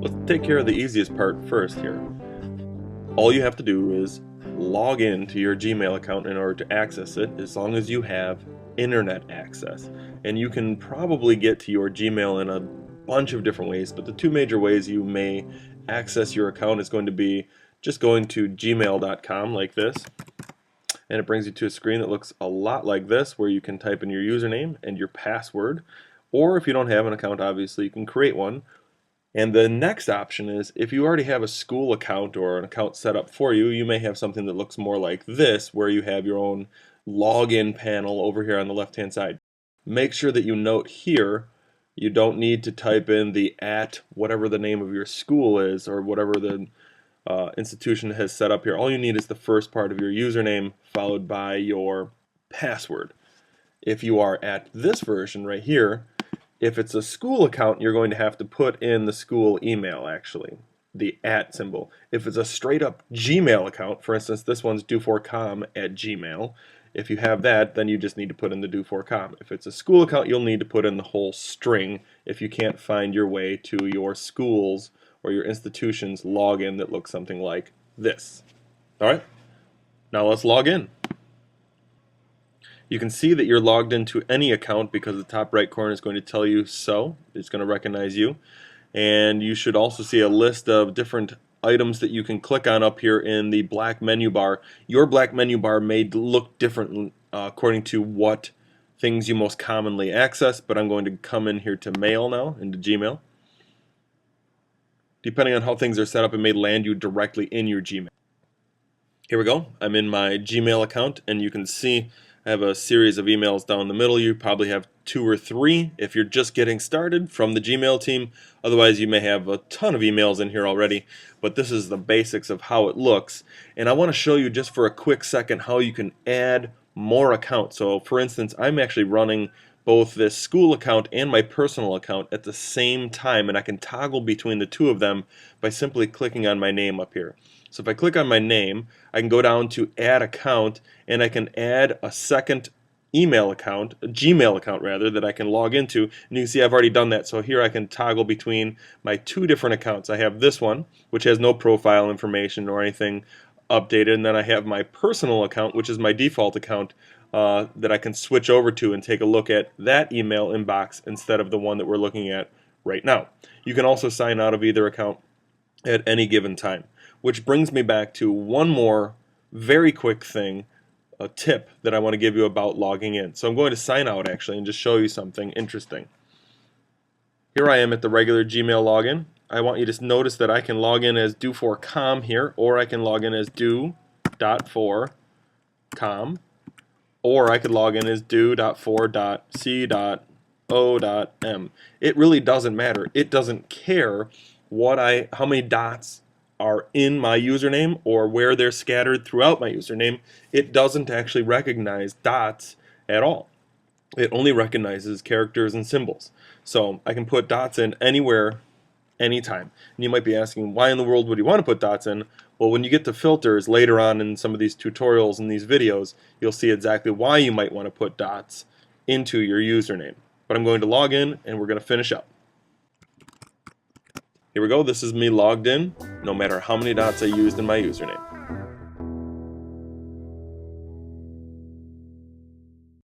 Let's take care of the easiest part first here. All you have to do is log in to your Gmail account in order to access it, as long as you have internet access. And you can probably get to your Gmail in a bunch of different ways, but the two major ways you may access your account is going to be just going to gmail.com like this, and it brings you to a screen that looks a lot like this, where you can type in your username and your password, or if you don't have an account, obviously you can create one. And the next option is, if you already have a school account or an account set up for you, you may have something that looks more like this, where you have your own login panel over here on the left hand side. Make sure that you note here, you don't need to type in the @ whatever the name of your school is, or whatever the institution has set up here. All you need is the first part of your username followed by your password. If you are at this version right here, if it's a school account, you're going to have to put in the school email, actually, the @ symbol. If it's a straight up Gmail account, for instance, this one's do4com@gmail. If you have that, then you just need to put in the do4com. If it's a school account, you'll need to put in the whole string if you can't find your way to your school's or your institution's login that looks something like this. Alright, now let's log in. You can see that you're logged into any account because the top right corner is going to tell you so. It's going to recognize you. And you should also see a list of different items that you can click on up here in the black menu bar. Your black menu bar may look different according to what things you most commonly access, but I'm going to come in here to Mail now, into Gmail. Depending on how things are set up, it may land you directly in your Gmail. Here we go. I'm in my Gmail account, and you can see I have a series of emails down the middle. You probably have 2 or 3 if you're just getting started from the Gmail team. Otherwise, you may have a ton of emails in here already, but this is the basics of how it looks. And I want to show you just for a quick second how you can add more accounts. So for instance, I'm actually running both this school account and my personal account at the same time, and I can toggle between the two of them by simply clicking on my name up here. So if I click on my name, I can go down to add account, and I can add a second email account, a Gmail account rather, that I can log into, and you can see I've already done that. So here I can toggle between my 2 different accounts. I have this one, which has no profile information or anything updated, and then I have my personal account, which is my default account, that I can switch over to and take a look at that email inbox instead of the one that we're looking at right now. You can also sign out of either account at any given time. Which brings me back to one more very quick thing, a tip that I want to give you about logging in. So I'm going to sign out actually and just show you something interesting. Here I am at the regular Gmail login. I want you to notice that I can log in as do4com here, or I can log in as do.4com, or I could log in as do.4.c.o.m. It really doesn't matter. It doesn't care how many dots are in my username or where they're scattered throughout my username. It doesn't actually recognize dots at all. It only recognizes characters and symbols. So I can put dots in anywhere, anytime. And you might be asking, why in the world would you want to put dots in? Well, when you get to filters later on in some of these tutorials and these videos, you'll see exactly why you might want to put dots into your username. But I'm going to log in and we're going to finish up. Here we go, this is me logged in, no matter how many dots I used in my username.